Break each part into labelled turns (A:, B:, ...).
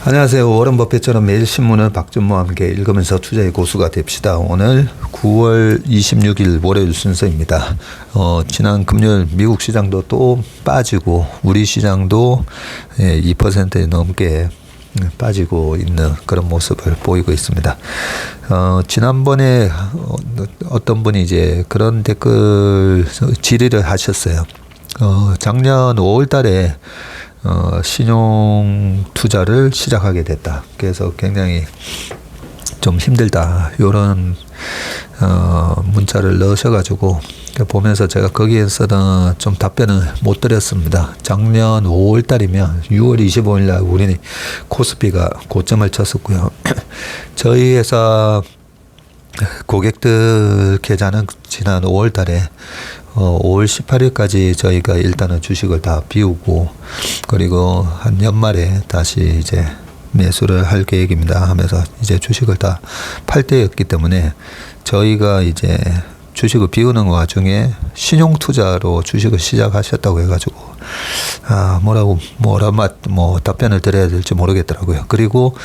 A: 안녕하세요. 워런 버핏처럼 매일 신문을 박준모와 함께 읽으면서 투자의 고수가 됩시다. 오늘 9월 26일 월요일 순서입니다. 지난 금요일 미국 시장도 또 빠지고 우리 시장도 2% 넘게 빠지고 있는 그런 모습을 보이고 있습니다. 지난번에 어떤 분이 이제 그런 댓글 질의를 하셨어요. 작년 5월 달에 신용 투자를 시작하게 됐다. 그래서 굉장히 좀 힘들다. 요런 문자를 넣으셔가지고 보면서 제가 거기에서는 좀 답변을 못 드렸습니다. 작년 5월 달이면 6월 25일 날 우리는 코스피가 고점을 쳤었고요. 저희 회사 고객들 계좌는 지난 5월 달에 5월 18일까지 저희가 일단은 주식을 다 비우고 그리고 한 연말에 다시 이제 매수를 할 계획입니다 하면서 이제 주식을 다 팔 때였기 때문에 저희가 이제 주식을 비우는 와중에 신용 투자로 주식을 시작하셨다고 해가지고 뭐 답변을 드려야 될지 모르겠더라고요. 그리고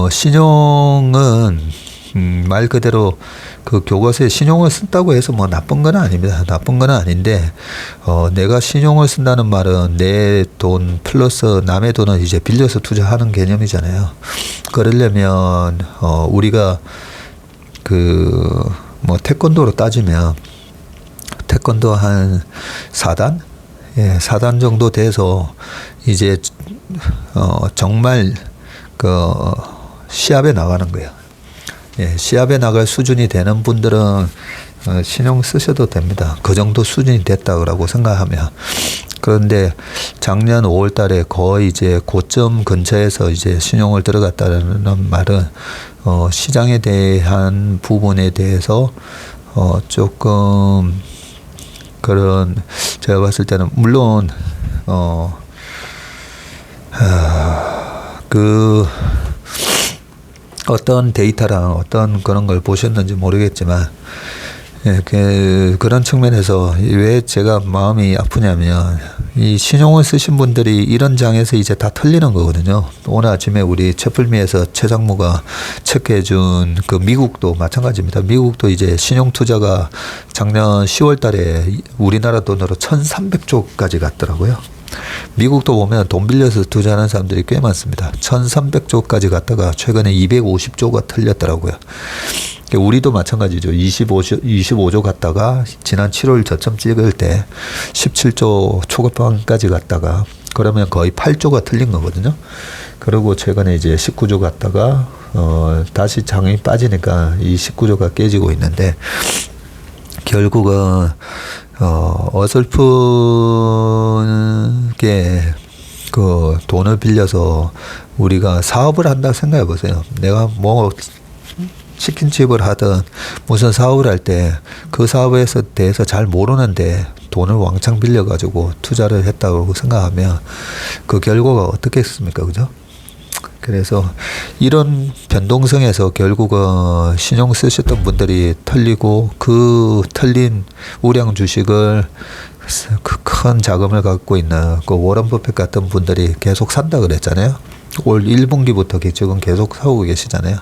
A: 신용은 말 그대로 그 교과서에 신용을 쓴다고 해서 뭐 나쁜 건 아닙니다. 나쁜 건 아닌데 내가 신용을 쓴다는 말은 내 돈 플러스 남의 돈을 이제 빌려서 투자하는 개념이잖아요. 그러려면 우리가 뭐 태권도로 따지면 태권도 한 4단? 4단 정도 돼서 이제 정말 시합에 나가는 거예요. 시합에 나갈 수준이 되는 분들은 신용 쓰셔도 됩니다. 그 정도 수준이 됐다고 생각하면. 그런데 작년 5월 달에 거의 이제 고점 근처에서 이제 신용을 들어갔다는 말은 시장에 대한 부분에 대해서 조금 그런 제가 봤을 때는 물론 어떤 데이터랑 어떤 그런 걸 보셨는지 모르겠지만 그런 측면에서 왜 제가 마음이 아프냐면 이 신용을 쓰신 분들이 이런 장에서 이제 다 털리는 거거든요. 오늘 아침에 우리 채플미에서 최상무가 체크해준 그 미국도 마찬가지입니다. 미국도 이제 신용 투자가 작년 10월 달에 우리나라 돈으로 1,300조까지 갔더라고요. 미국도 보면 돈 빌려서 투자하는 사람들이 꽤 많습니다. 1,300조까지 갔다가 최근에 250조가 털렸더라고요. 우리도 마찬가지죠. 25조 갔다가 지난 7월 저점 찍을 때 17조 초급반까지 갔다가 그러면 거의 8조가 틀린 거거든요. 그리고 최근에 이제 19조 갔다가 다시 장이 빠지니까 이 19조가 깨지고 있는데 결국은 어설프게 그 돈을 빌려서 우리가 사업을 한다 생각해 보세요. 내가 뭐 치킨집을 하든 무슨 사업을 할 때 그 사업에 대해서 잘 모르는데 돈을 왕창 빌려가지고 투자를 했다고 생각하면 그 결과가 어떻겠습니까? 그죠? 그래서 이런 변동성에서 결국은 신용 쓰셨던 분들이 털리고 그 털린 우량 주식을 그 큰 자금을 갖고 있는 그 워런 버핏 같은 분들이 계속 산다 그랬잖아요. 올 1분기부터 지금 계속 사오고 계시잖아요.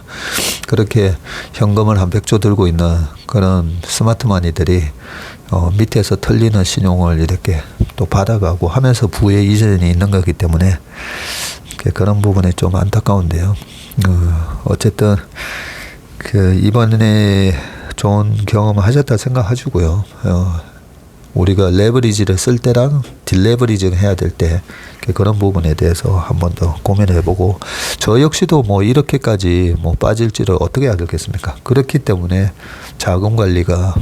A: 그렇게 현금을 한 100조 들고 있는 그런 스마트머니들이 밑에서 털리는 신용을 이렇게 또 받아가고 하면서 부의 이전이 있는 거기 때문에 그런 부분에 좀 안타까운데요. 어쨌든 이번에 좋은 경험을 하셨다 생각하시고요. 우리가 레버리지를 쓸 때랑 딜레버리징 해야 될 때 그런 부분에 대해서 한 번 더 고민해보고 저 역시도 뭐 이렇게까지 뭐 빠질지를 어떻게 알겠습니까? 그렇기 때문에 자금 관리가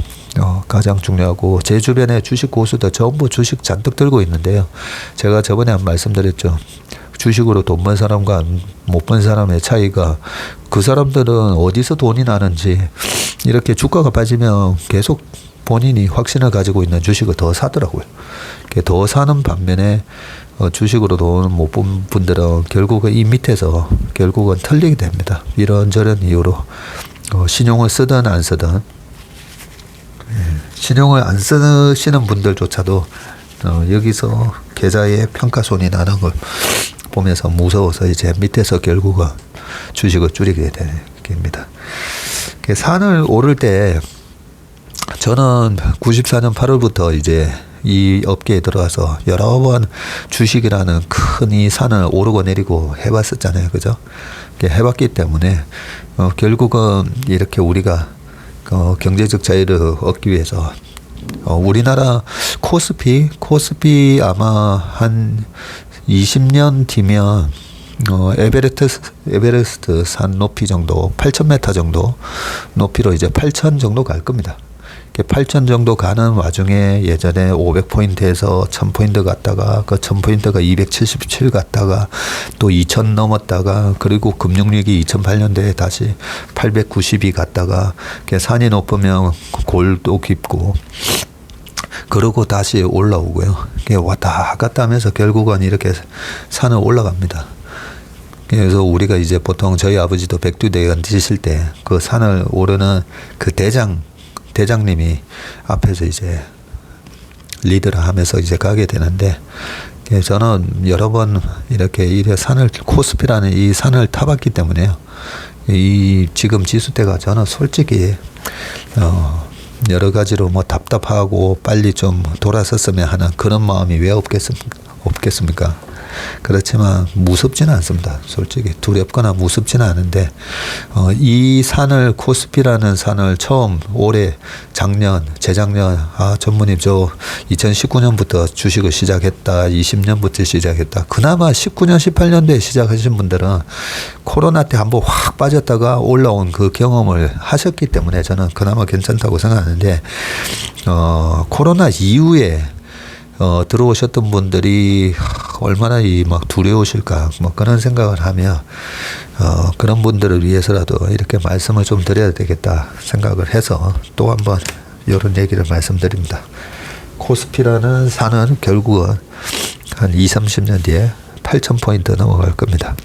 A: 가장 중요하고 제 주변에 주식 고수들 전부 주식 잔뜩 들고 있는데요. 제가 저번에 한 말씀드렸죠. 주식으로 돈 번 사람과 못 번 사람의 차이가 그 사람들은 어디서 돈이 나는지 이렇게 주가가 빠지면 계속 본인이 확신을 가지고 있는 주식을 더 사더라고요. 더 사는 반면에 주식으로 돈 못 본 분들은 결국은 이 밑에서 결국은 털리게 됩니다. 이런저런 이유로 신용을 쓰든 안 쓰든 신용을 안 쓰시는 분들조차도 여기서 계좌에 평가손이 나는 걸 보면서 무서워서 이제 밑에서 결국은 주식을 줄이게 됩니다. 산을 오를 때 저는 94년 8월부터 이제 이 업계에 들어와서 여러 번 주식이라는 큰 이 산을 오르고 내리고 해봤었잖아요. 그죠? 해봤기 때문에 결국은 이렇게 우리가 경제적 자유를 얻기 위해서 우리나라 코스피 아마 한 20년 뒤면 에베레스트 산 높이 정도 8,000m 정도 높이로 이제 8,000 정도 갈 겁니다. 8,000 정도 가는 와중에 예전에 500포인트에서 1,000포인트 갔다가 그 1,000포인트가 277 갔다가 또 2,000 넘었다가 그리고 금융위기 2008년도에 다시 892 갔다가 산이 높으면 골도 깊고 그러고 다시 올라오고요. 왔다 갔다 하면서 결국은 이렇게 산을 올라갑니다. 그래서 우리가 이제 보통 저희 아버지도 백두대간 지실 때 그 산을 오르는 그 대장님이 앞에서 이제 리드를 하면서 이제 가게 되는데 저는 여러 번 이렇게 산을 코스피라는 이 산을 타봤기 때문에요. 이 지금 지수대가 저는 솔직히 여러 가지로 뭐 답답하고 빨리 좀 돌아섰으면 하는 그런 마음이 왜 없겠습니까? 그렇지만 무섭지는 않습니다. 솔직히 두렵거나 무섭지는 않은데 이 산을 코스피라는 산을 처음 올해 재작년 전무님 저 2019년부터 주식을 시작했다 20년부터 시작했다 그나마 19년 18년도에 시작하신 분들은 코로나 때 한번 확 빠졌다가 올라온 그 경험을 하셨기 때문에 저는 그나마 괜찮다고 생각하는데 코로나 이후에 들어오셨던 분들이 얼마나 막 두려우실까 뭐 그런 생각을 하며 그런 분들을 위해서라도 이렇게 말씀을 좀 드려야 되겠다 생각을 해서 또 한번 이런 얘기를 말씀드립니다. 코스피라는 산은 결국은 한 20-30년 뒤에 8,000포인트 넘어갈 겁니다.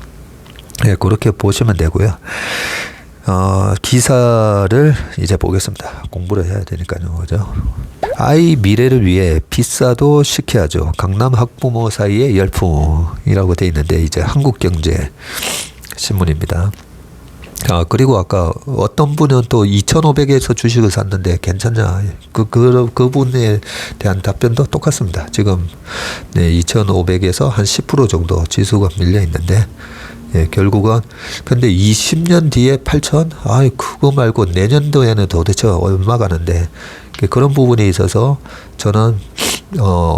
A: 네, 그렇게 보시면 되고요. 기사를 이제 보겠습니다. 공부를 해야 되니까요. 그죠? 아이 미래를 위해 비싸도 시켜야죠. 강남 학부모 사이의 열풍이라고 돼 있는데 이제 한국경제 신문입니다. 그리고 아까 어떤 분은 또 2,500에서 주식을 샀는데 괜찮냐. 그분에 대한 답변도 똑같습니다. 지금 2,500에서 한 10% 정도 지수가 밀려 있는데 결국은 근데 20년 뒤에 8,000? 그거 말고 내년도에는 도대체 얼마 가는데 그런 부분에 있어서 저는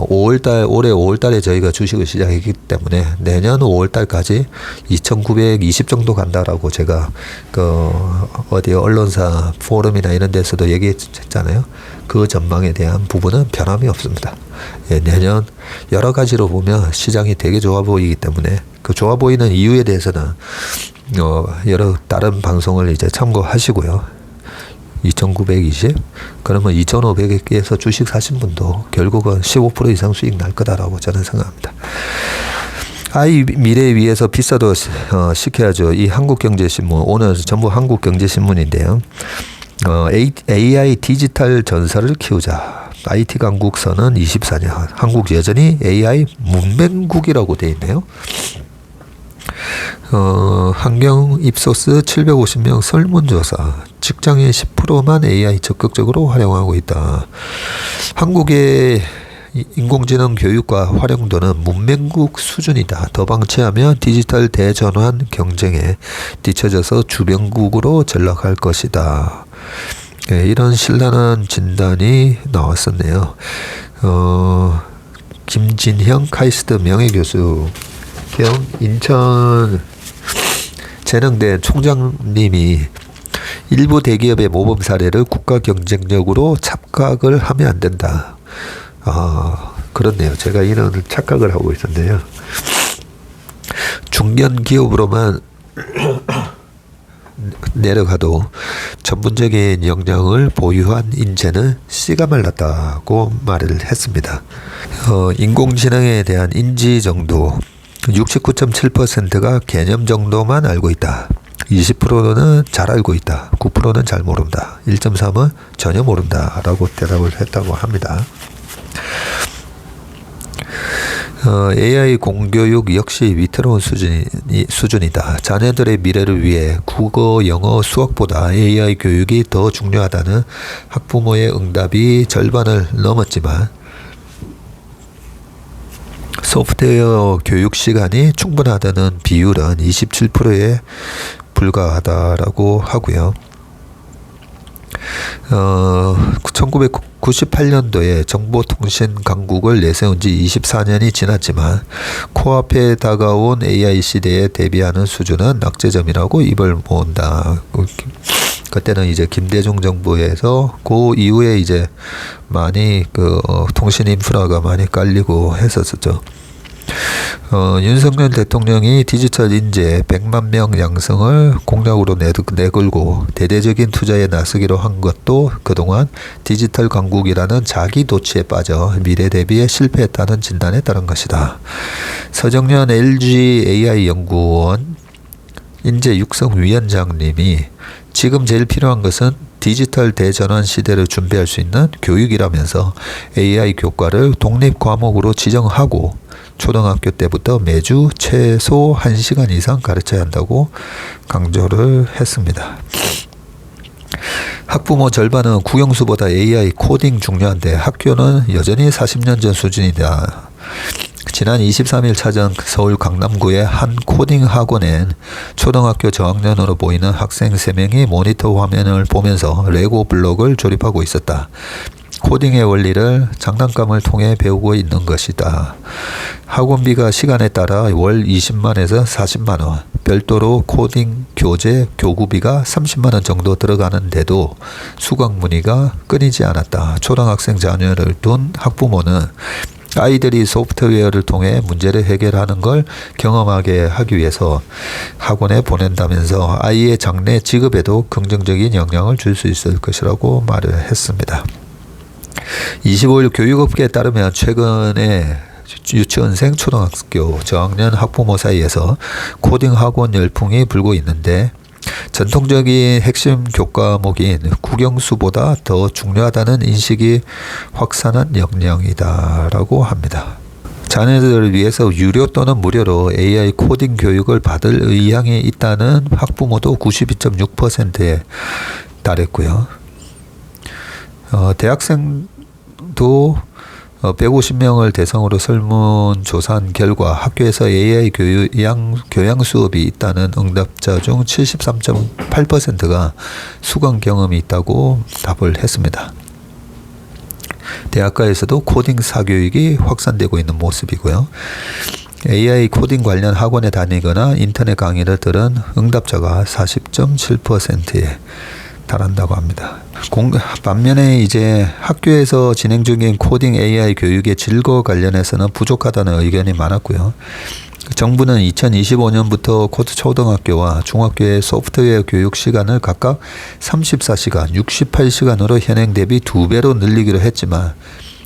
A: 올해 5월달에 저희가 주식을 시작했기 때문에 내년 5월달까지 2,920 정도 간다라고 제가 어디 언론사 포럼이나 이런 데서도 얘기했잖아요. 그 전망에 대한 부분은 변함이 없습니다. 내년 여러 가지로 보면 시장이 되게 좋아 보이기 때문에 그 좋아 보이는 이유에 대해서는 여러 다른 방송을 이제 참고하시고요. 2,920 그러면 2,500에서 주식 사신 분도 결국은 15% 이상 수익 날 거다라고 저는 생각합니다. 아이 미래에 위해서 비싸도 시켜야죠. 이 한국경제신문 오늘 전부 한국경제신문인데요. AI 디지털 전사를 키우자. IT 강국선은 24년. 한국 여전히 AI 문맹국이라고 되어 있네요. 환경 입소스 750명 설문조사. 직장의 10%만 AI 적극적으로 활용하고 있다. 한국의 인공지능 교육과 활용도는 문맹국 수준이다. 더 방치하면 디지털 대전환 경쟁에 뒤처져서 주변국으로 전락할 것이다. 이런 신랄한 진단이 나왔었네요. 김진형 카이스트 명예교수 인천 재능대 총장님이 일부 대기업의 모범 사례를 국가 경쟁력으로 착각을 하면 안 된다. 그렇네요. 제가 이런 착각을 하고 있었네요. 중견 기업으로만 내려가도 전문적인 역량을 보유한 인재는 씨가 말랐다고 말을 했습니다. 인공지능에 대한 인지 정도 69.7%가 개념 정도만 알고 있다. 20%는 잘 알고 있다. 9%는 잘 모른다. 1.3은 전혀 모른다. 라고 대답을 했다고 합니다. AI 공교육 역시 위태로운 수준이다. 자녀들의 미래를 위해 국어, 영어, 수학보다 AI 교육이 더 중요하다는 학부모의 응답이 절반을 넘었지만 소프트웨어 교육 시간이 충분하다는 비율은 27%에 불과하다라고 하고요. 1998년도에 정보통신 강국을 내세운 지 24년이 지났지만 코앞에 다가온 AI 시대에 대비하는 수준은 낙제점이라고 입을 모은다. 그때는 이제 김대중 정부에서 그 이후에 이제 많이 통신 인프라가 많이 깔리고 했었죠. 윤석열 대통령이 디지털 인재 100만 명 양성을 공약으로 내걸고 대대적인 투자에 나서기로 한 것도 그동안 디지털 강국이라는 자기 도취에 빠져 미래 대비에 실패했다는 진단에 따른 것이다. 서정년 LG AI 연구원 인재 육성 위원장님이 지금 제일 필요한 것은 디지털 대전환 시대를 준비할 수 있는 교육이라면서 AI 교과를 독립 과목으로 지정하고 초등학교 때부터 매주 최소 1시간 이상 가르쳐야 한다고 강조를 했습니다. 학부모 절반은 국영수보다 AI 코딩 중요한데 학교는 여전히 40년 전 수준이다. 지난 23일 찾은 서울 강남구의 한 코딩 학원엔 초등학교 저학년으로 보이는 학생 3명이 모니터 화면을 보면서 레고 블록을 조립하고 있었다. 코딩의 원리를 장난감을 통해 배우고 있는 것이다. 학원비가 시간에 따라 월 20만에서 40만 원, 별도로 코딩 교재 교구비가 30만 원 정도 들어가는데도 수강 문의가 끊이지 않았다. 초등학생 자녀를 둔 학부모는 아이들이 소프트웨어를 통해 문제를 해결하는 걸 경험하게 하기 위해서 학원에 보낸다면서 아이의 장래 직업에도 긍정적인 영향을 줄 수 있을 것이라고 말을 했습니다. 25일 교육업계에 따르면 최근에 유치원생, 초등학교 저학년 학부모 사이에서 코딩 학원 열풍이 불고 있는데 전통적인 핵심 교과목인 국영수보다 더 중요하다는 인식이 확산한 역량이다라고 합니다. 자녀들을 위해서 유료 또는 무료로 AI 코딩 교육을 받을 의향이 있다는 학부모도 92.6%에 달했고요. 대학생도 150명을 대상으로 설문조사한 결과 학교에서 AI 교양 수업이 있다는 응답자 중 73.8%가 수강 경험이 있다고 답을 했습니다. 대학가에서도 코딩 사교육이 확산되고 있는 모습이고요. AI 코딩 관련 학원에 다니거나 인터넷 강의를 들은 응답자가 40.7%에 달한다고 합니다. 반면에 이제 학교에서 진행 중인 코딩 AI 교육의 질과 관련해서는 부족하다는 의견이 많았고요. 정부는 2025년부터 초등학교와 중학교의 소프트웨어 교육 시간을 각각 34시간, 68시간으로 현행 대비 2배로 늘리기로 했지만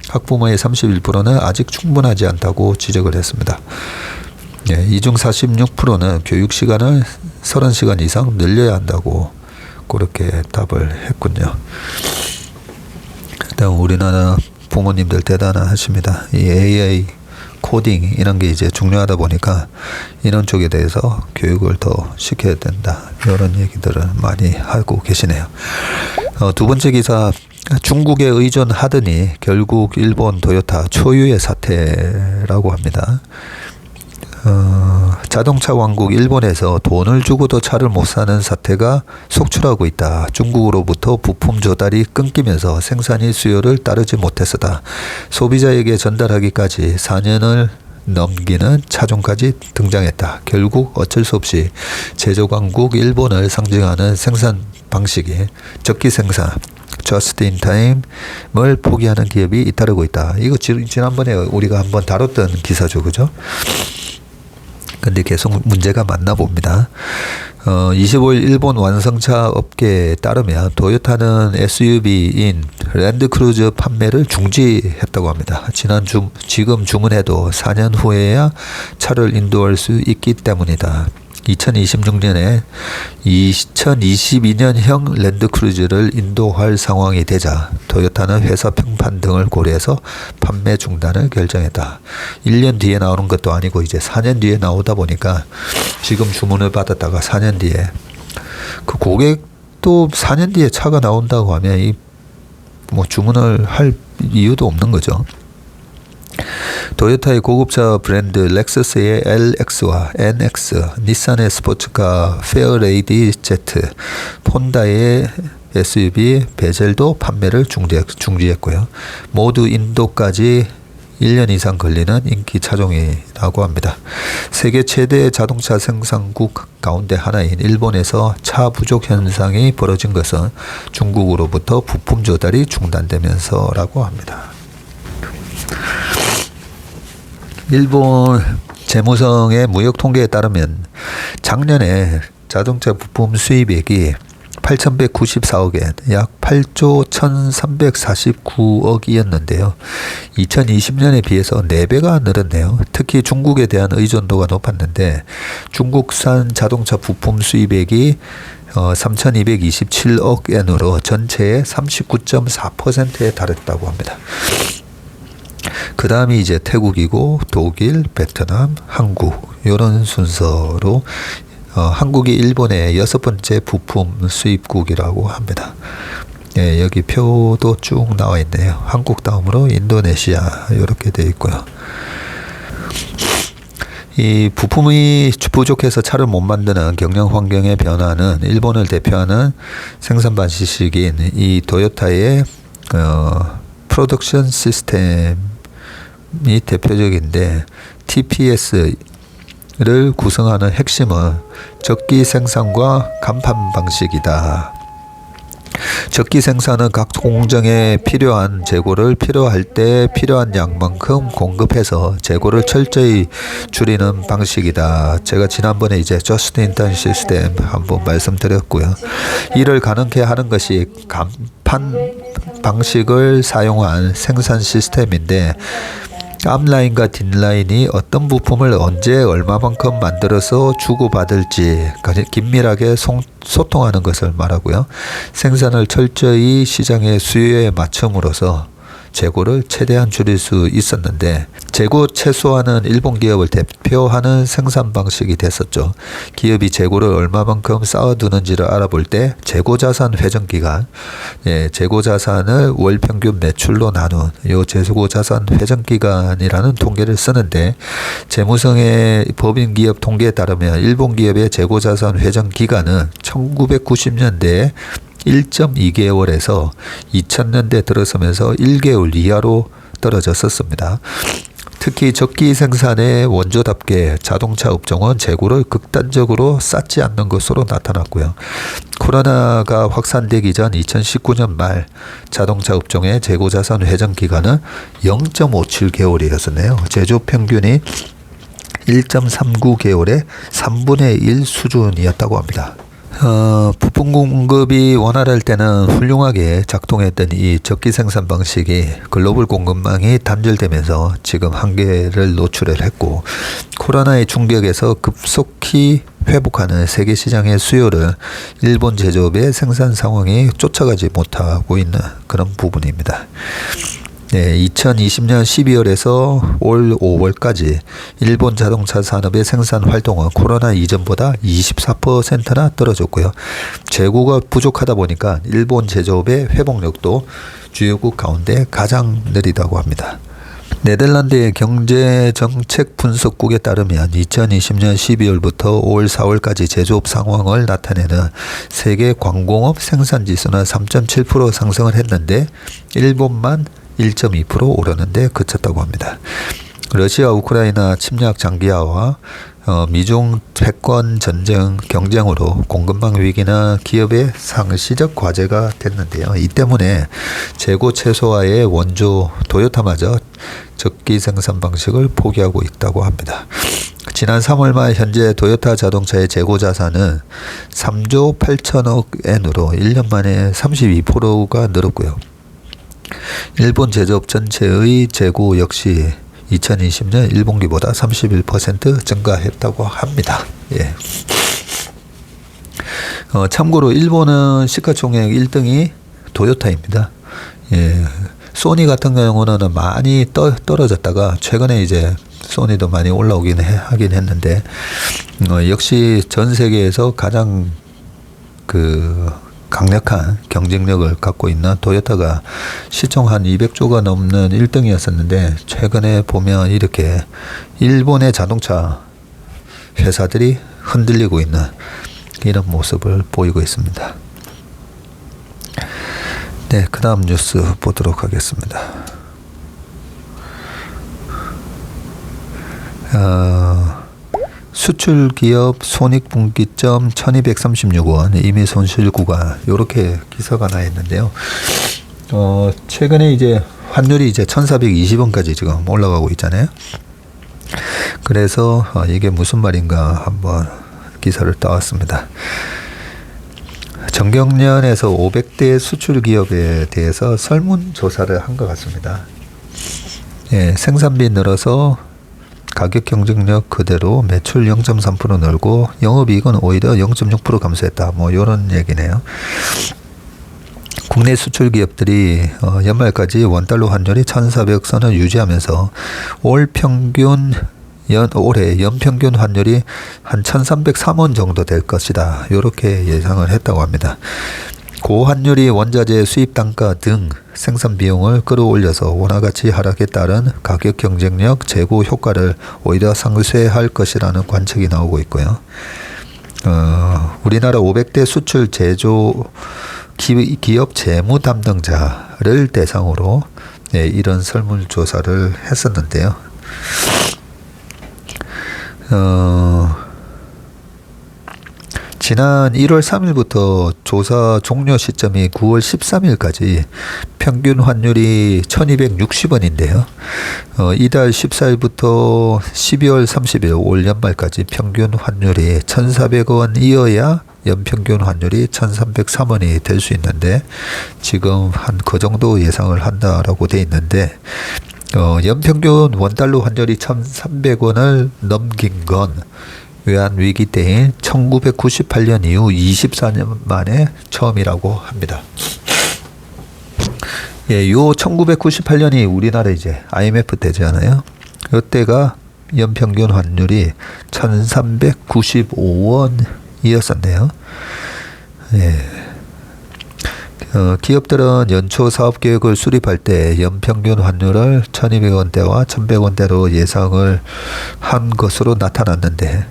A: 학부모의 31%는 아직 충분하지 않다고 지적을 했습니다. 이 중 46%는 교육 시간을 30시간 이상 늘려야 한다고 그렇게 답을 했군요. 일단 우리나라 부모님들 대단하십니다. 이 AI 코딩 이런 게 이제 중요하다 보니까 이런 쪽에 대해서 교육을 더 시켜야 된다. 이런 얘기들을 많이 하고 계시네요. 두 번째 기사, 중국에 의존하더니 결국 일본 토요타 초유의 사태라고 합니다. 자동차 왕국 일본에서 돈을 주고도 차를 못 사는 사태가 속출하고 있다. 중국으로부터 부품 조달이 끊기면서 생산이 수요를 따르지 못해서다. 소비자에게 전달하기까지 4년을 넘기는 차종까지 등장했다. 결국 어쩔 수 없이 제조강국 일본을 상징하는 생산 방식이 적기 생산, just in time을 포기하는 기업이 잇따르고 있다. 이거 지난번에 우리가 한번 다뤘던 기사죠, 그죠? 근데 계속 문제가 많나 봅니다. 25일 일본 완성차 업계에 따르면 토요타는 SUV인 랜드크루저 판매를 중지했다고 합니다. 지금 주문해도 4년 후에야 차를 인도할 수 있기 때문이다. 2026년에 2022년형 랜드크루즈를 인도할 상황이 되자 토요타는 회사 평판 등을 고려해서 판매 중단을 결정했다. 1년 뒤에 나오는 것도 아니고 이제 4년 뒤에 나오다 보니까 지금 주문을 받았다가 4년 뒤에 그 고객도 4년 뒤에 차가 나온다고 하면 이 뭐 주문을 할 이유도 없는 거죠. 토요타의 고급차 브랜드 렉서스의 LX와 NX, 닛산의 스포츠카 페어레이디 Z, 혼다의 SUV 베젤도 판매를 중지했고요. 모두 인도까지 1년 이상 걸리는 인기 차종이라고 합니다. 세계 최대 자동차 생산국 가운데 하나인 일본에서 차 부족 현상이 벌어진 것은 중국으로부터 부품 조달이 중단되면서라고 합니다. 일본 재무성의 무역 통계에 따르면 작년에 자동차 부품 수입액이 8,194억엔, 약 8조 1,349억이었는데요. 2020년에 비해서 4배가 늘었네요. 특히 중국에 대한 의존도가 높았는데 중국산 자동차 부품 수입액이 3,227억 엔으로 전체의 39.4%에 달했다고 합니다. 그 다음이 이제 태국이고 독일, 베트남, 한국 이런 순서로 한국이 일본의 6번째 부품 수입국이라고 합니다. 예, 여기 표도 쭉 나와 있네요. 한국 다음으로 인도네시아 이렇게 되어 있고요. 이 부품이 부족해서 차를 못 만드는 경영 환경의 변화는 일본을 대표하는 생산 방식인 이 토요타의 프로덕션 시스템이 대표적인데 TPS를 구성하는 핵심은 적기 생산과 간판 방식이다. 적기 생산은 각 공정에 필요한 재고를 필요할 때 필요한 양만큼 공급해서 재고를 철저히 줄이는 방식이다. 제가 지난번에 이제 저스트 인 타임 시스템 한번 말씀드렸고요. 이를 가능케 하는 것이 간판 방식을 사용한 생산 시스템인데 앞라인과 뒷라인이 어떤 부품을 언제 얼마만큼 만들어서 주고받을지 긴밀하게 소통하는 것을 말하고요. 생산을 철저히 시장의 수요에 맞춤으로써 재고를 최대한 줄일 수 있었는데 재고 최소화는 일본 기업을 대표하는 생산 방식이 됐었죠. 기업이 재고를 얼마만큼 쌓아두는지를 알아볼 때 재고자산 회전기간, 재고자산을 월 평균 매출로 나눈 요 재고자산 회전기간이라는 통계를 쓰는데 재무성의 법인 기업 통계에 따르면 일본 기업의 재고자산 회전기간은 1990년대에 1.2개월에서 2000년대 들어서면서 1개월 이하로 떨어졌었습니다. 특히 적기 생산의 원조답게 자동차 업종은 재고를 극단적으로 쌓지 않는 것으로 나타났고요. 코로나가 확산되기 전 2019년 말 자동차 업종의 재고자산 회전 기간은 0.57개월이었네요. 제조 평균이 1.39개월의 3분의 1 수준이었다고 합니다. 부품 공급이 원활할 때는 훌륭하게 작동했던 이 적기 생산 방식이 글로벌 공급망이 단절되면서 지금 한계를 노출을 했고 코로나의 충격에서 급속히 회복하는 세계 시장의 수요를 일본 제조업의 생산 상황이 쫓아가지 못하고 있는 그런 부분입니다. 2020년 12월에서 올 5월까지 일본 자동차 산업의 생산 활동은 코로나 이전보다 24%나 떨어졌고요. 재고가 부족하다 보니까 일본 제조업의 회복력도 주요국 가운데 가장 느리다고 합니다. 네덜란드의 경제정책 분석국에 따르면 2020년 12월부터 5월 4월까지 제조업 상황을 나타내는 세계 광공업 생산지수는 3.7% 상승을 했는데 일본만 1.2% 오르는데 그쳤다고 합니다. 러시아 우크라이나 침략 장기화와 미중 패권 전쟁 경쟁으로 공급망 위기나 기업의 상시적 과제가 됐는데요. 이 때문에 재고 최소화의 원조 토요타마저 적기 생산 방식을 포기하고 있다고 합니다. 지난 3월 말 현재 토요타 자동차의 재고 자산은 3조 8천억 엔으로 1년 만에 32%가 늘었고요. 일본 제조업 전체의 재고 역시 2020년 1분기보다 31% 증가했다고 합니다. 예. 참고로 일본은 시가총액 1등이 도요타입니다. 예. 소니 같은 경우는 많이 떨어졌다가 최근에 이제 소니도 많이 올라오긴 하긴 했는데, 역시 전 세계에서 가장 강력한 경쟁력을 갖고 있는 도요타가 시총 한 200조가 넘는 1등이었었는데, 최근에 보면 이렇게 일본의 자동차 회사들이 흔들리고 있는 이런 모습을 보이고 있습니다. 네, 그 다음 뉴스 보도록 하겠습니다. 수출 기업 손익분기점 1236원 이미 손실 구간, 요렇게 기사가 나 있는데요. 최근에 이제 환율이 이제 1420원까지 지금 올라가고 있잖아요. 그래서 이게 무슨 말인가 한번 기사를 따왔습니다. 정경련에서 500대 수출 기업에 대해서 설문조사를 한 것 같습니다. 예, 생산비 늘어서 가격 경쟁력 그대로 매출 0.3% 늘고 영업이익은 오히려 0.6% 감소했다. 뭐 이런 얘기네요. 국내 수출 기업들이 연말까지 원달러 환율이 1,400선을 유지하면서 올해 연평균 환율이 한 1,303원 정도 될 것이다. 이렇게 예상을 했다고 합니다. 고환율이 원자재 수입 단가 등 생산 비용을 끌어올려서 원화가치 하락에 따른 가격 경쟁력 제고 효과를 오히려 상쇄할 것이라는 관측이 나오고 있고요. 우리나라 500대 수출 제조 기업 재무 담당자를 대상으로 이런 설문조사를 했었는데요. 지난 1월 3일부터 조사 종료 시점이 9월 13일까지 평균 환율이 1260원인데요. 이달 14일부터 12월 30일 올 연말까지 평균 환율이 1400원이어야 연평균 환율이 1303원이 될 수 있는데, 지금 한 그 정도 예상을 한다라고 돼 있는데, 연평균 원달러 환율이 1300원을 넘긴 건 외환위기 때인 1998년 이후 24년 만에 처음이라고 합니다. 예, 요 1998년이 우리나라 이제 IMF 때잖아요. 이때가 연평균 환율이 1395원이었었네요. 예. 기업들은 연초 사업계획을 수립할 때 연평균 환율을 1200원대와 1100원대로 예상을 한 것으로 나타났는데,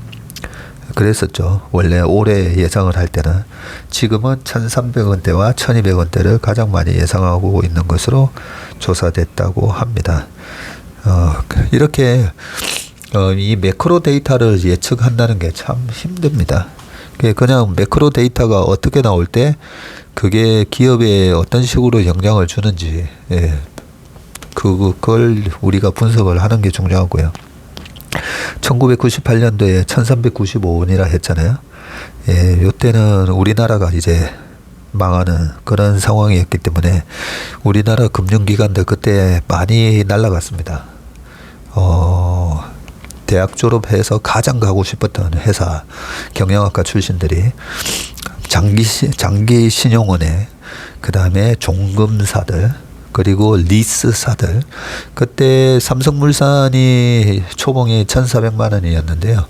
A: 그랬었죠. 원래 올해 예상을 할 때는. 지금은 1300원대와 1200원대를 가장 많이 예상하고 있는 것으로 조사됐다고 합니다. 이렇게 이 매크로 데이터를 예측한다는 게 참 힘듭니다. 그냥 매크로 데이터가 어떻게 나올 때 그게 기업에 어떤 식으로 영향을 주는지, 그걸 우리가 분석을 하는 게 중요하고요. 1998년도에 1395원이라 했잖아요. 예, 요때는 우리나라가 이제 망하는 그런 상황이었기 때문에 우리나라 금융기관들 그때 많이 날라갔습니다. 대학 졸업해서 가장 가고 싶었던 회사 경영학과 출신들이 장기 신용원에, 그 다음에 종금사들, 그리고 리스사들, 그때 삼성물산이 초봉이 1,400만 원이었는데요.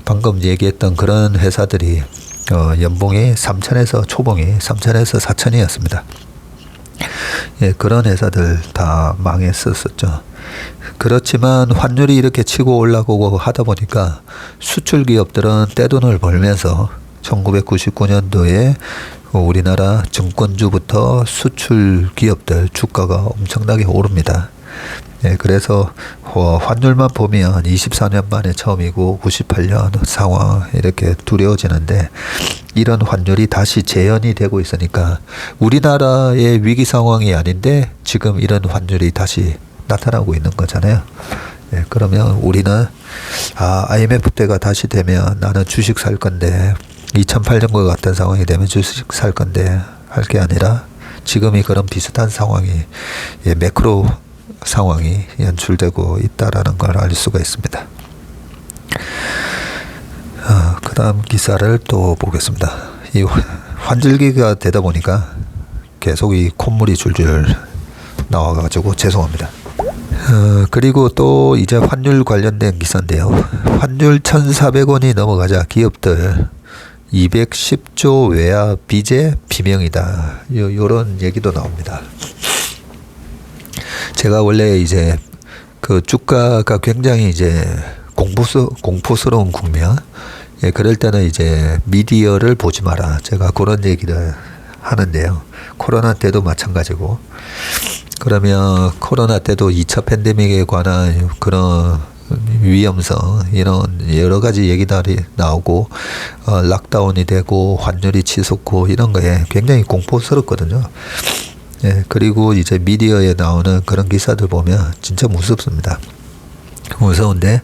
A: 방금 얘기했던 그런 회사들이 연봉이 3천에서 초봉이 3천에서 4천이었습니다. 예, 그런 회사들 다 망했었죠. 그렇지만 환율이 이렇게 치고 올라가고 하다 보니까 수출 기업들은 떼돈을 벌면서 1999년도에 우리나라 증권주부터 수출 기업들 주가가 엄청나게 오릅니다. 네, 그래서 환율만 보면 24년 만에 처음이고 98년 상황 이렇게 두려워지는데, 이런 환율이 다시 재현이 되고 있으니까 우리나라의 위기 상황이 아닌데 지금 이런 환율이 다시 나타나고 있는 거잖아요. 네, 그러면 우리는 IMF 때가 다시 되면 나는 주식 살 건데, 2008년과 같은 상황이 되면 주식 살 건데 할 게 아니라 지금이 그런 비슷한 상황이 매크로 상황이 연출되고 있다라는 걸 알 수가 있습니다. 그 다음 기사를 또 보겠습니다. 이 환절기가 되다 보니까 계속 이 콧물이 줄줄 나와가지고 죄송합니다. 그리고 또 이제 환율 관련된 기사인데요. 환율 1,400원이 넘어가자 기업들 210조 외화 비제 비명이다. 요런 얘기도 나옵니다. 제가 원래 이제 그 주가가 굉장히 이제 공포스러운 국면, 예, 그럴 때는 이제 미디어를 보지 마라. 제가 그런 얘기를 하는데요. 코로나 때도 마찬가지고. 그러면 코로나 때도 2차 팬데믹에 관한 그런 위험성, 이런 여러 가지 얘기들이 나오고, 락다운이 되고, 환율이 치솟고, 이런 거에 굉장히 공포스럽거든요. 예, 그리고 이제 미디어에 나오는 그런 기사들 보면 진짜 무섭습니다. 무서운데,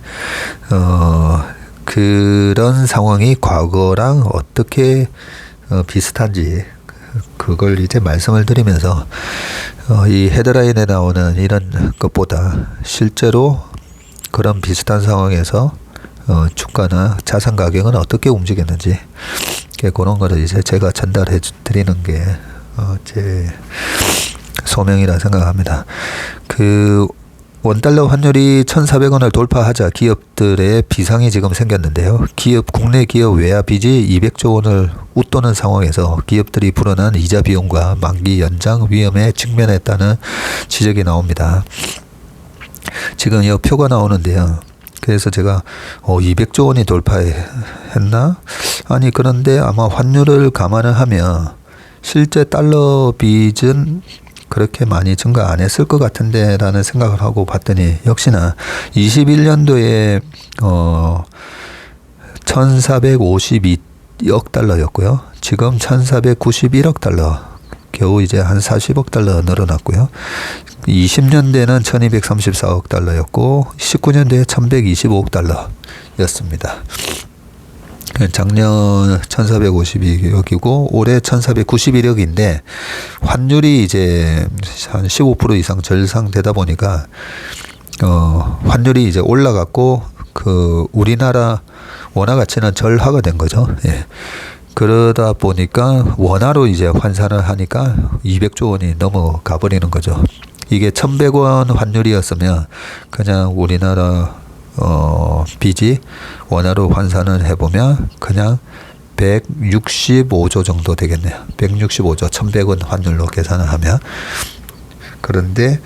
A: 그런 상황이 과거랑 어떻게 비슷한지, 그걸 이제 말씀을 드리면서, 이 헤드라인에 나오는 이런 것보다 실제로 그런 비슷한 상황에서 주가나 자산 가격은 어떻게 움직였는지, 그런 거를 이제 제가 전달해 드리는 게 제 소명이라 생각합니다. 그 원달러 환율이 1,400원을 돌파하자 기업들의 비상이 지금 생겼는데요. 국내 기업 외화 빚이 200조 원을 웃도는 상황에서 기업들이 불어난 이자 비용과 만기 연장 위험에 직면했다는 지적이 나옵니다. 지금 이 표가 나오는데요. 그래서 제가 200조 원이 돌파했나? 아니, 그런데 아마 환율을 감안을 하면 실제 달러 빚은 그렇게 많이 증가 안 했을 것 같은데 라는 생각을 하고 봤더니 역시나 21년도에 1452억 달러였고요. 지금 1491억 달러, 겨우 이제 한 40억 달러 늘어났고요. 20년대는 1234억 달러였고 19년도에 1125억 달러였습니다. 작년 1452억이고 올해 1491억인데 환율이 이제 한 15% 이상 절상되다 보니까 환율이 이제 올라갔고 그 우리나라 원화 가치는 절하가 된 거죠. 예. 그러다 보니까 원화로 이제 환산을 하니까 200조 원이 넘어가 버리는 거죠. 이게 1,100원 환율이었으면 그냥 우리나라 빚이 원화로 환산을 해보면 그냥 165조 정도 되겠네요. 165조, 1,100원 환율로 계산을 하면. 그런데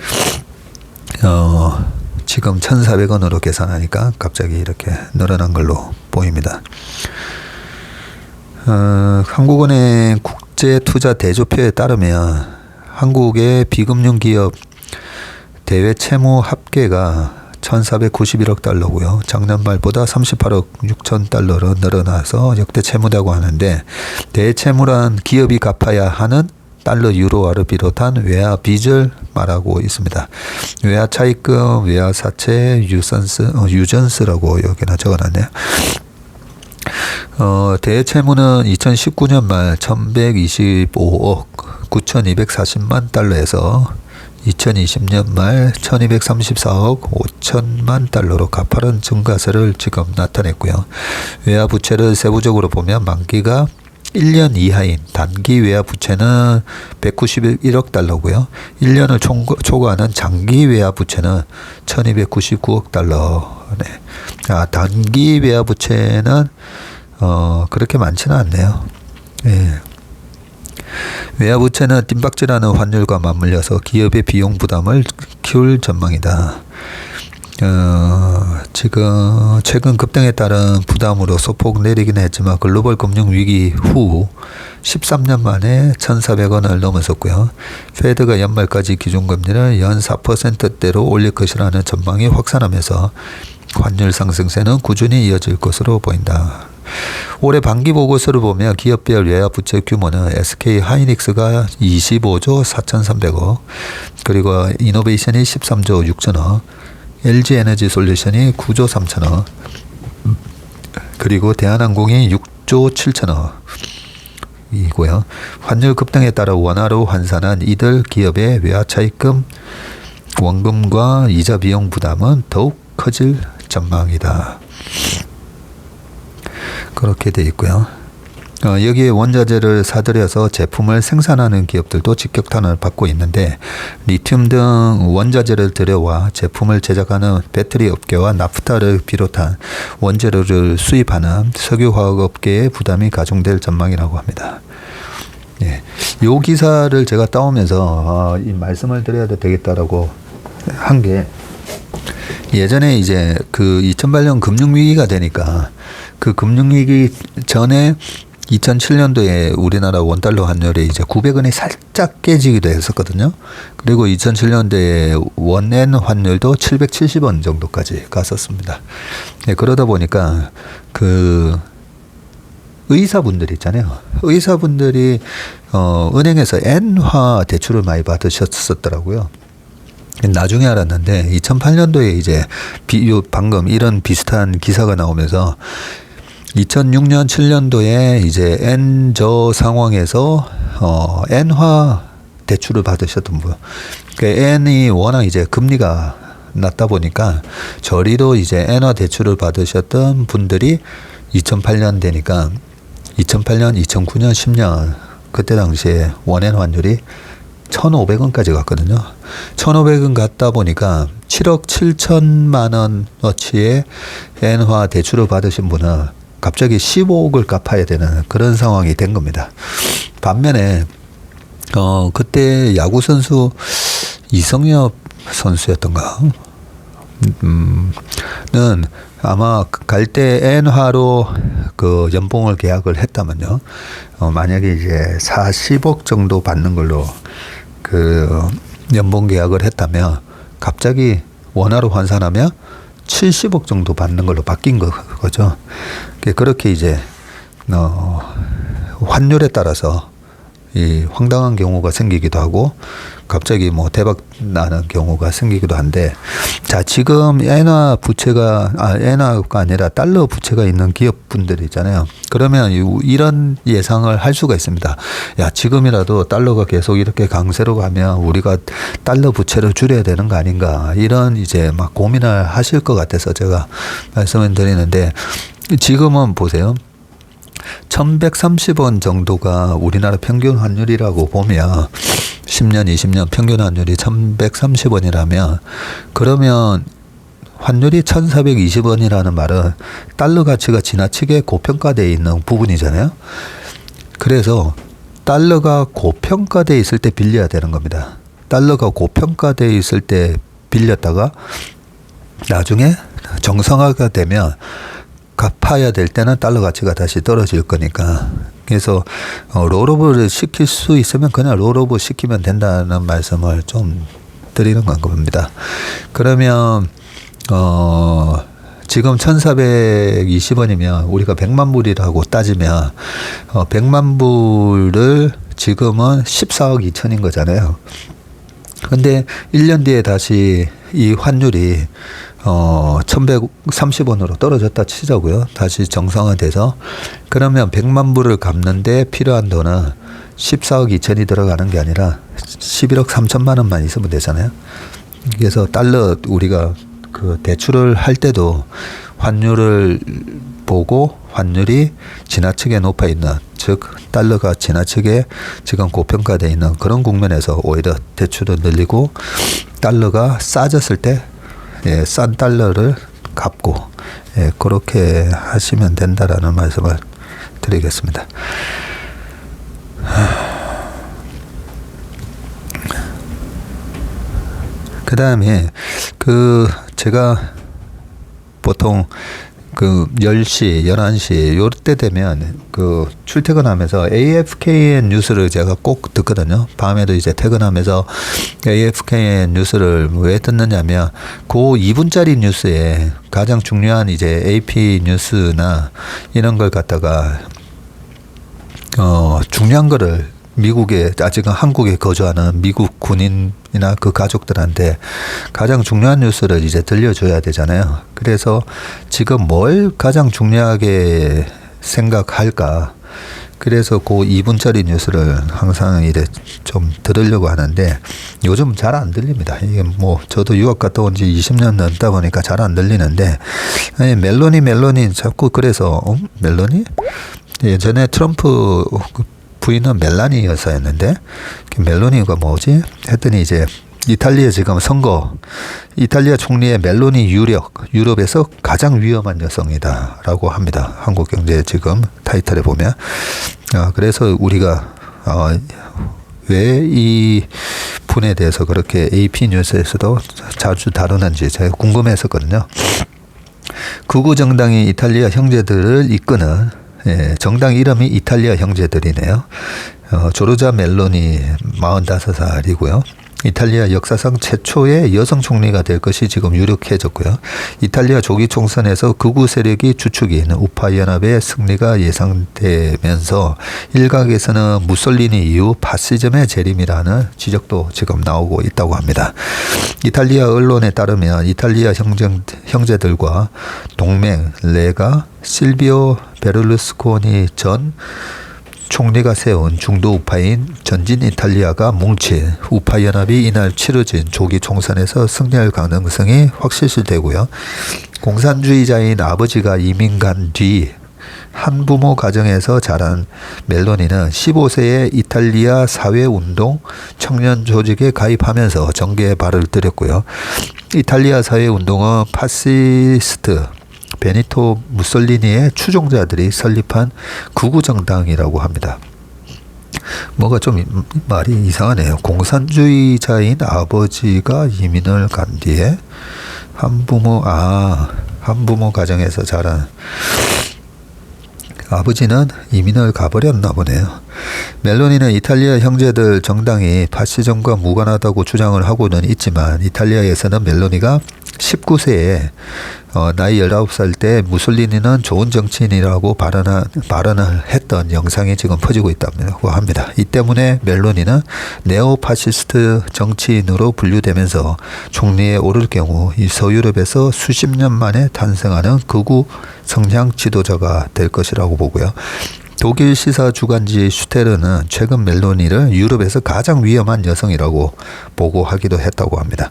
A: 지금 1,400원으로 계산하니까 갑자기 이렇게 늘어난 걸로 보입니다. 한국은행 국제투자대조표에 따르면 한국의 비금융 기업 대외 채무 합계가 1,491억 달러고요. 작년 말보다 38억 6천 달러로 늘어나서 역대 채무다고 하는데, 대채무란 기업이 갚아야 하는 달러, 유로화를 비롯한 외화 빚을 말하고 있습니다. 외화 차입금, 외화 사채, 유전스라고 여기나 적어놨네요. 대채무는 2019년 말 1,125억 9,240만 달러에서 2020년 말 1234억 5천만 달러로 가파른 증가세를 지금 나타냈고요. 외화 부채를 세부적으로 보면 만기가 1년 이하인 단기 외화 부채는 191억 달러고요. 1년을 초과하는 장기 외화 부채는 1299억 달러. 네. 단기 외화 부채는 그렇게 많지는 않네요. 예. 외화 부채는 뜀박질하는 환율과 맞물려서 기업의 비용 부담을 키울 전망이다. 지금 최근 급등에 따른 부담으로 소폭 내리긴 했지만 글로벌 금융 위기 후 13년 만에 1,400원을 넘어섰고요. 페드가 연말까지 기준금리를 연 4%대로 올릴 것이라는 전망이 확산하면서 환율 상승세는 꾸준히 이어질 것으로 보인다. 올해 반기 보고서를 보면 기업별 외화 부채 규모는 SK 하이닉스가 25조 4,300억, 그리고 이노베이션이 13조 6천억, LG 에너지 솔루션이 9조 3천억, 그리고 대한항공이 6조 7천억 이고요. 환율 급등에 따라 원화로 환산한 이들 기업의 외화 차입금 원금과 이자 비용 부담은 더욱 커질 전망이다. 그렇게 돼 있고요. 여기에 원자재를 사들여서 제품을 생산하는 기업들도 직격탄을 받고 있는데, 리튬 등 원자재를 들여와 제품을 제작하는 배터리 업계와 나프타를 비롯한 원재료를 수입하는 석유화학업계의 부담이 가중될 전망이라고 합니다. 예, 요 기사를 제가 따오면서 이 말씀을 드려야 되겠다라고 한 게, 예전에 이제 그 2008년 금융위기가 되니까 그 금융위기 전에 2007년도에 우리나라 원달러 환율이 이제 900원이 살짝 깨지기도 했었거든요. 그리고 2007년도에 원엔 환율도 770원 정도까지 갔었습니다. 네, 그러다 보니까 그 의사분들 있잖아요. 의사분들이 은행에서 엔화 대출을 많이 받으셨었더라고요. 나중에 알았는데 2008년도에 이제 방금 이런 비슷한 기사가 나오면서 2006년 7년도에 이제 엔저 상황에서 엔화 대출을 받으셨던 분, 그 엔이 워낙 이제 금리가 낮다 보니까 저리로 이제 엔화 대출을 받으셨던 분들이 2008년 되니까 2008년, 2009년, 10년 그때 당시에 원엔 환율이 1,500원까지 갔거든요. 1,500원 갔다 보니까 7억 7천만 원어치의 엔화 대출을 받으신 분은 갑자기 15억을 갚아야 되는 그런 상황이 된 겁니다. 반면에 그때 야구 선수 이성엽 선수였던가 는 아마 갈 때 엔화로 그 연봉을 계약을 했다면요, 만약에 이제 40억 정도 받는 걸로 그 연봉 계약을 했다면 갑자기 원화로 환산하면 70억 정도 받는 걸로 바뀐 거죠. 그렇게 이제 환율에 따라서 이 황당한 경우가 생기기도 하고 갑자기 뭐 대박 나는 경우가 생기기도 한데, 자, 지금 엔화 부채가 엔화가 아니라 달러 부채가 있는 기업분들 있잖아요. 그러면 이런 예상을 할 수가 있습니다. 야, 지금이라도 달러가 계속 이렇게 강세로 가면 우리가 달러 부채를 줄여야 되는 거 아닌가, 이런 이제 막 고민을 하실 것 같아서 제가 말씀을 드리는데, 지금은 보세요. 1130원 정도가 우리나라 평균 환율이라고 보면 10년, 20년 평균 환율이 1130원이라면, 그러면 환율이 1420원이라는 말은 달러 가치가 지나치게 고평가되어 있는 부분이잖아요. 그래서 달러가 고평가되어 있을 때 빌려야 되는 겁니다. 달러가 고평가되어 있을 때 빌렸다가 나중에 정상화가 되면 갚아야 될 때는 달러 가치가 다시 떨어질 거니까, 그래서 롤오버를 시킬 수 있으면 그냥 롤오버 시키면 된다는 말씀을 좀 드리는 겁니다. 그러면 지금 1420원이면 우리가 100만 불이라고 따지면 100만 불을 지금은 14억 2천인 거잖아요. 근데 1년 뒤에 다시 이 환율이 1130원으로 떨어졌다 치자고요. 다시 정상화돼서. 그러면 100만 불을 갚는데 필요한 돈은 14억 2천이 들어가는 게 아니라 11억 3천만 원만 있으면 되잖아요. 그래서 달러 우리가 그 대출을 할 때도 환율을 보고 환율이 지나치게 높아 있는, 즉 달러가 지나치게 지금 고평가되어 있는 그런 국면에서 오히려 대출을 늘리고 달러가 싸졌을 때 싼 달러를 갚고 그렇게 하시면 된다라는 말씀을 드리겠습니다. 그 다음에 제가 보통 10시, 11시 요때 되면 출퇴근하면서 AFKN 뉴스를 제가 꼭 듣거든요. 밤에도 이제 퇴근하면서 AFKN 뉴스를 왜 듣느냐면 그 2분짜리 뉴스에 가장 중요한 이제 AP 뉴스나 이런 걸 갖다가 중요한 거를 미국에, 아직은 한국에 거주하는 미국 군인이나 그 가족들한테 가장 중요한 뉴스를 이제 들려줘야 되잖아요. 그래서 지금 뭘 가장 중요하게 생각할까? 그래서 그 2분짜리 뉴스를 항상 이래 좀 들으려고 하는데 요즘 잘 안 들립니다. 이게 뭐 저도 유학 갔다 온 지 20년 넘다 보니까 잘 안 들리는데 아니, 멜로니 자꾸 그래서 멜로니? 예전에 트럼프 부인은 멜라니 여사였는데 멜로니가 뭐지? 했더니 이제 이탈리아 지금 선거, 이탈리아 총리의 멜로니 유럽에서 가장 위험한 여성이다라고 합니다. 한국경제 지금 타이틀에 보면. 그래서 우리가 왜 이 분에 대해서 그렇게 AP 뉴스에서도 자주 다루는지 제가 궁금했었거든요. 극우 정당이 이탈리아 형제들을 이끄는 정당 이름이 이탈리아 형제들이네요. 조르자 멜로니 45살이고요. 이탈리아 역사상 최초의 여성 총리가 될 것이 지금 유력해졌고요. 이탈리아 조기 총선에서 극우 세력이 주축인 우파 연합의 승리가 예상되면서 일각에서는 무솔리니 이후 파시즘의 재림이라는 지적도 지금 나오고 있다고 합니다. 이탈리아 언론에 따르면 이탈리아 형제들과 동맹 레가 실비오 베를루스코니 전 총리가 세운 중도 우파인 전진 이탈리아가 뭉친 우파 연합이 이날 치러진 조기 총선에서 승리할 가능성이 확실시되고요. 공산주의자인 아버지가 이민 간 뒤 한부모 가정에서 자란 멜로니는 15세에 이탈리아 사회운동 청년 조직에 가입하면서 정계에 발을 들였고요. 이탈리아 사회운동은 파시스트 베니토 무솔리니의 추종자들이 설립한 극우 정당이라고 합니다. 뭐가 좀 말이 이상하네요. 공산주의자인 아버지가 이민을 간 뒤에 한부모 가정에서 자란 아버지는 이민을 가버렸나 보네요. 멜로니는 이탈리아 형제들 정당이 파시즘과 무관하다고 주장을 하고는 있지만 이탈리아에서는 멜로니가 19세에 나이 19살 때 무솔리니는 좋은 정치인이라고 발언을 했던 영상이 지금 퍼지고 있다고 합니다. 이 때문에 멜로니는 네오파시스트 정치인으로 분류되면서 총리에 오를 경우 이 서유럽에서 수십 년 만에 탄생하는 극우 성향 지도자가 될 것이라고 보고요. 독일 시사 주간지 슈테르는 최근 멜로니를 유럽에서 가장 위험한 여성이라고 보고하기도 했다고 합니다.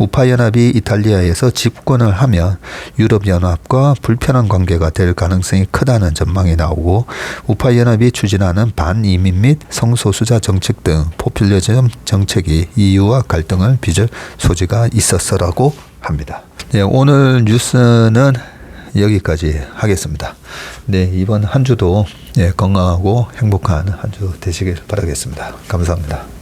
A: 우파연합이 이탈리아에서 집권을 하면 유럽연합과 불편한 관계가 될 가능성이 크다는 전망이 나오고 우파연합이 추진하는 반이민 및 성소수자 정책 등 포퓰리즘 정책이 EU와 갈등을 빚을 소지가 있었어라고 합니다. 네, 오늘 뉴스는 여기까지 하겠습니다. 네, 이번 한 주도 건강하고 행복한 한 주 되시길 바라겠습니다. 감사합니다.